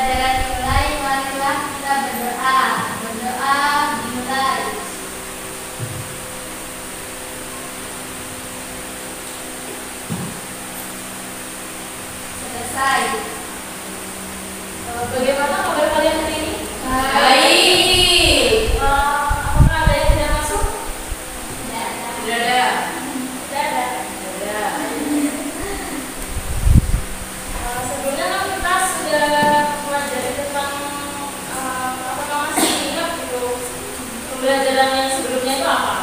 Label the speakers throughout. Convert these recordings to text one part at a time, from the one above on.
Speaker 1: pembelajaran dimulai, marilah kita berdoa. Berdoa dimulai. Selesai.
Speaker 2: Bagaimana kabar kalian hari ini?
Speaker 1: Baik.
Speaker 2: Apakah ada yang tidak masuk?
Speaker 1: Tidak.
Speaker 2: Tidak ada. Tidak ada. Tidak ada. Sebelumnya kan kita sudah mempelajari tentang apakah masih ingat gitu pembelajaran yang sebelumnya itu apa?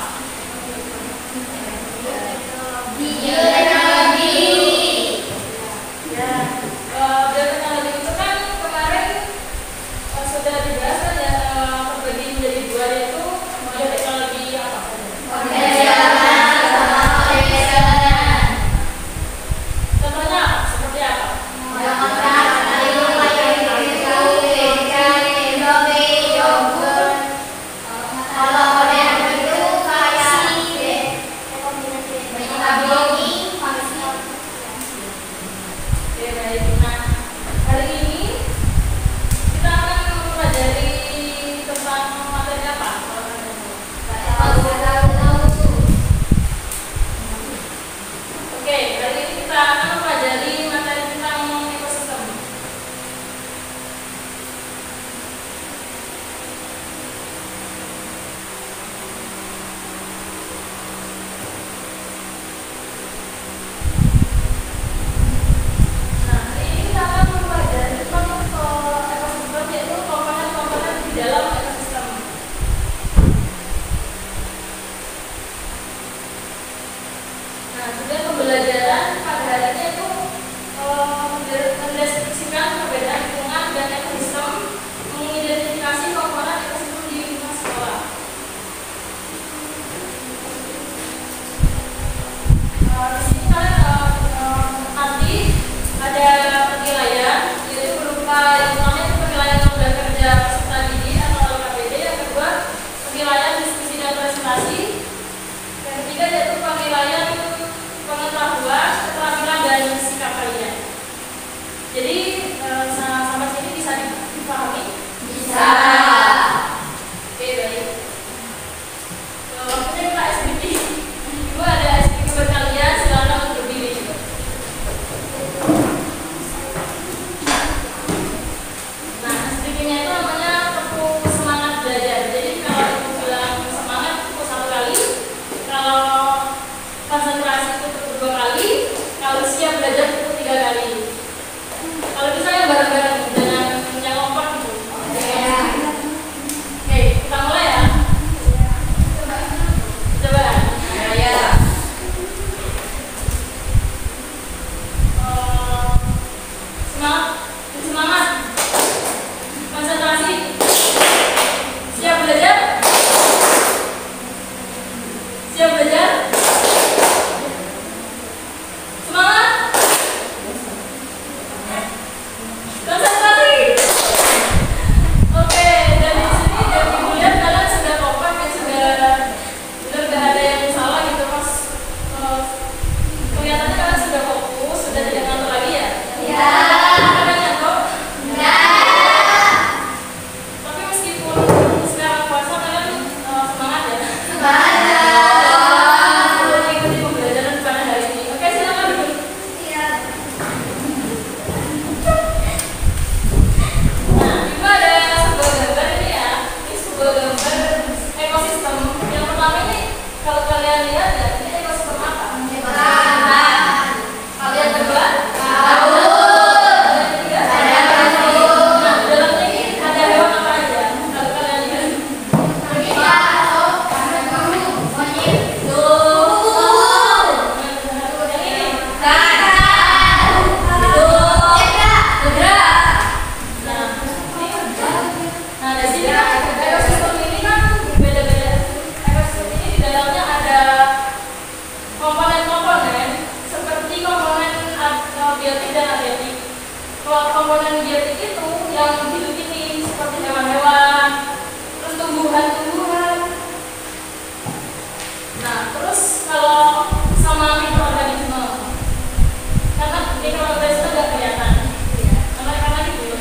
Speaker 1: Biologi.
Speaker 2: Ya, bioteknologi itu kan kemarin sudah dibahas kan ya, terbagi menjadi dua, yaitu bioteknologi apa?
Speaker 1: Konvensional sama konvensional.
Speaker 2: Contohnya apa? Seperti apa? Oke, baik. Nah, hari ini kita akan mempelajari tentang materi apa? Oke, hari ini kita akan mempelajari materi tentang ekosistem. Nah, hari ini kita akan mempelajari tentang ekosistem, yaitu komponen-komponen di dalam ekosistem. Nah, tujuan pembelajaran pada hari ini itu mendeskripsikan perbedaan lingkungan dan ekosistem, mengidentifikasi komponen ekosistem di lingkungan sekolah. Di sini kalian nanti ada penilaian, yaitu berupa yang pertama itu penilaian lomba kerja peserta didik atau LKPD, yang kedua penilaian diskusi dan presentasi, yang ketiga yaitu penilaian pengetahuan, keterampilan dan sikap kalian. Jadi sampai sini bisa dipahami?
Speaker 1: Bisa.
Speaker 2: Oke, baik. Waktunya kita SBT. Ibu ada SBT buat kalian, silakan untuk berdiri. Nah, SBT-nya itu namanya tepuk semangat belajar. Jadi kalau ibu bilang semangat tepuk 1 kali, kalau konsentrasi itu tepuk 2 kali, kalau siap belajar tepuk 3 kali. Kalau bisa yang bareng-bareng, jangan yang lompat gitu. Oke, kita mulai ya. Coba.
Speaker 1: Ya.
Speaker 2: Semangat, semangat, konsentrasi, siap belajar, siap belajar, semangat, konsentrasi. Oke, dari sini dari ibu lihat kalian sudah kompak ya, sudah benar nggak ada yang salah gitu mas. Kelihatannya kalian sudah fokus, sudah tidak ngantuk lagi ya.
Speaker 1: Ya.
Speaker 2: Kalian ngantuk?
Speaker 1: Enggak.
Speaker 2: Tapi meskipun sekarang puasa kalian semangat ya.
Speaker 1: Semangat.
Speaker 2: Mengikuti pembelajaran pada hari ini. Oke, silakan duduk.
Speaker 1: Siap.
Speaker 2: Nah, ibu ada sebuah gambar ini ya. Ini sebuah gambar ekosistem. Yang pertama ini kalau kalian lihat ya, ini ekosistem apa? Kalian kedua? Kalian ketiga? Nah, dalamnya ini ada hewan apa aja? Kalau kalian lihat. Yang ini. Nah, di sini kan ekosistem ini kan beda-beda. Ekosistem ini di dalamnya ada komponen-komponen seperti komponen biotik dan abiotik. Kalau komponen biotik itu yang hidup ini seperti hewan-hewan, terus tumbuhan-tumbuhan. Nah, terus kalau sama mikroorganisme, karena mikroorganisme nggak kelihatan, karena gitu.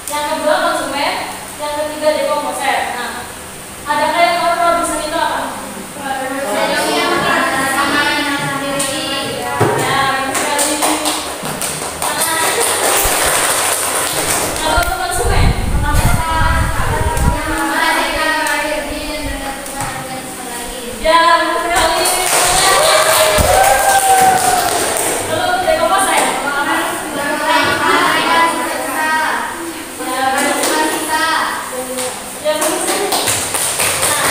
Speaker 2: Yang kedua konsumen, yang ketiga dekomposer. Nah, adakah yang tahu produsen itu apa?
Speaker 1: Produsen yang bersama dengan sendiri.
Speaker 2: Ya, benar sekali. Kalau untuk konsumen, ya, benar sekali. Kalau untuk dekomposer, ya, benar sekali. Ya, benar sekali. Nah,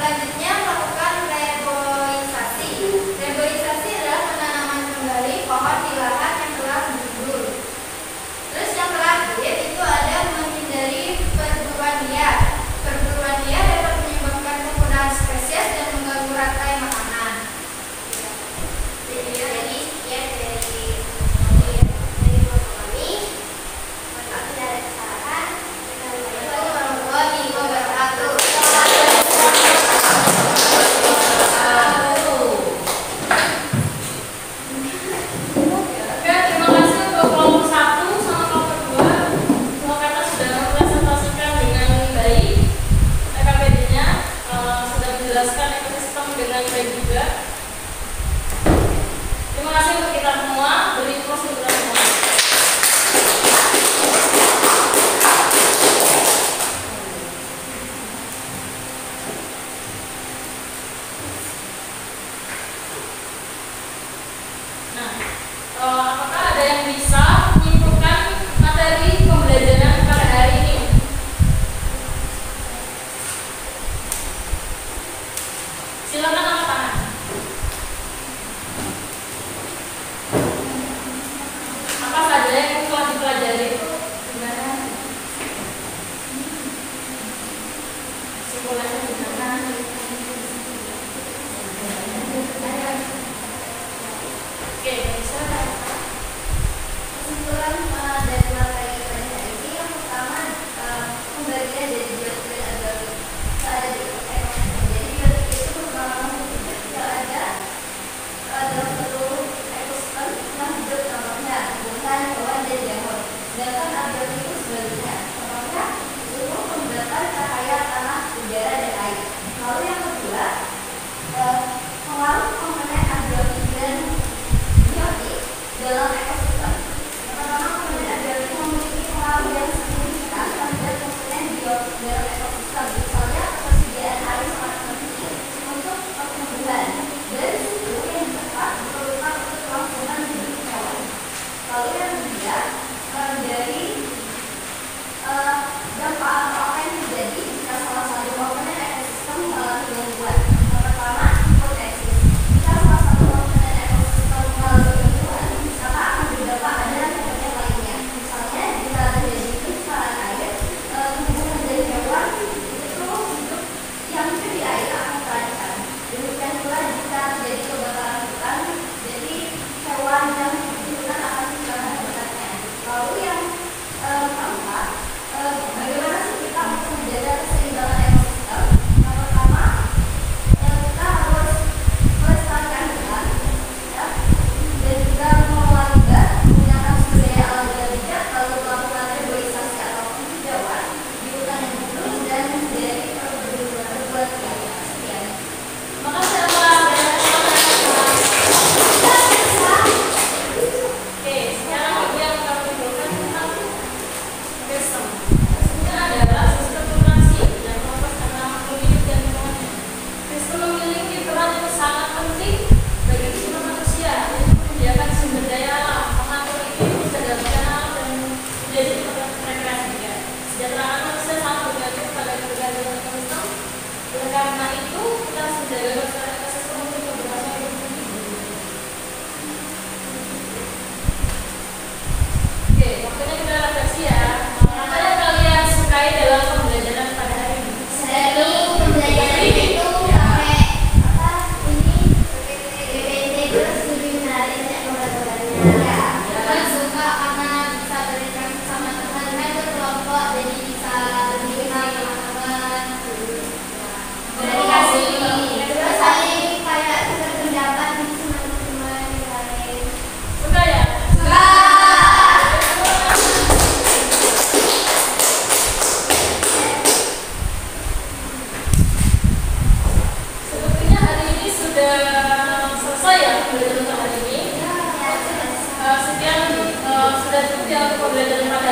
Speaker 1: Selanjutnya melakukan reboisasi. Reboisasi adalah penanaman kembali pohon di lahan yang telah gundul. Terus yang terakhir itu ada menghindari perburuan liar. Perburuan liar dapat menyebabkan penggunaan spesies dan mengganggu rantai makanan. Jadi sekian dari kami. Maaf tidak ada kesalahan. Assalamualaikum warahmatullahi wabarakatuh.
Speaker 2: Terima kasih untuk kita semua. Beri plus untuk kita semua. Nah, apakah ada yang bisa menyimpulkan materi pembelajaran pada hari ini? Silakan angkat tangan. Apa saja yang telah dipelajari itu gimana? Simulasi gimana? Oke, bisa.
Speaker 1: Kesimpulan dari materi pada hari ini yang pertama pembagian dari biotik dan abiotik ada di ekosistem. Jadi biotik itu merupakan yang ada dalam seluruh ekosistem yang hidup, contohnya tumbuhan, hewan, dan jamur. Sedangkan abiotik itu sebaliknya, contohnya seluruh kelembapan cahaya tanah, udara, dan air. Lalu yang kedua, pengaruh komponen abiotik dan biotik dalam ekosistem. Yang pertama, komponen abiotik memiliki pengaruh yang signifikan terhadap komponen biotik dalam ekosistem. Misalnya, ketersediaan air sangat penting untuk pertumbuhan dan suhu yang tepat diperlukan untuk kelangsungan hidup hewan. Lalu yang ketiga, dari dampak atau apa yang terjadi jika salah satu komponen ekosistem mengalami gangguan. Yang pertama, hipotesis. Jika salah satu komponen ekosistem mengalami gangguan, maka akan berdampak pada komponen lainnya. Misalnya, jika terjadi penurunan air, tumbuhan dan hewan itu hidup yang hidup di air akan terancam. Demikian pula jika terjadi kebakaran hutan, jadi hewan yang hidup di hutan akan kehilangan habitatnya. Lalu yang keempat, bagaimana sih kita untuk menjaga keseimbangan ekosistem? Yang pertama, kita harus melestarikan hutan, ya, dan juga mengelola limbah, menggunakan sumber daya alam dengan bijak, lalu melakukan reboisasi atau penghijauan di hutan yang gundul dan menghindari perburuan liar. Sekian.
Speaker 2: Makasih atas Oke, sekarang bagi yang kami simpulkan tentang sistem. Sistemnya adalah sistem informasi yang fokus karena makhluk hidup dan lingkungannya. Sistem memiliki peran yang sangat penting bagi kehidupan manusia, yaitu menyediakan sumber daya alam, mengatur iklim, menjaga alam, dan menjadi tempat rekreasi juga. Kesejahteraan manusia sangat bergantung pada keberagaman ekosistem. Oleh karena itu, kita harus menjaga kelestarian ekosistem untuk keberlangsungan hidup. Oke, waktunya kita refleksi ya. Apa yang kalian sukai dalam pembelajaran pada hari ini?
Speaker 1: Seri pembelajaran itu pakai apa ini PPT terus lebih menarik ya pembelajarannya. Kan suka karena bisa berinteraksi sama teman-teman berkelompok, jadi bisa lebih kenal teman-teman. Komunikasi. Terus saling kayak berpendapat sama teman-teman yang lain.
Speaker 2: Suka ya?
Speaker 1: Suka.
Speaker 2: Sepertinya hari ini sudah selesai ya pembelajaran untuk hari ini. Sekian sudah cukup ya untuk pembelajaran pada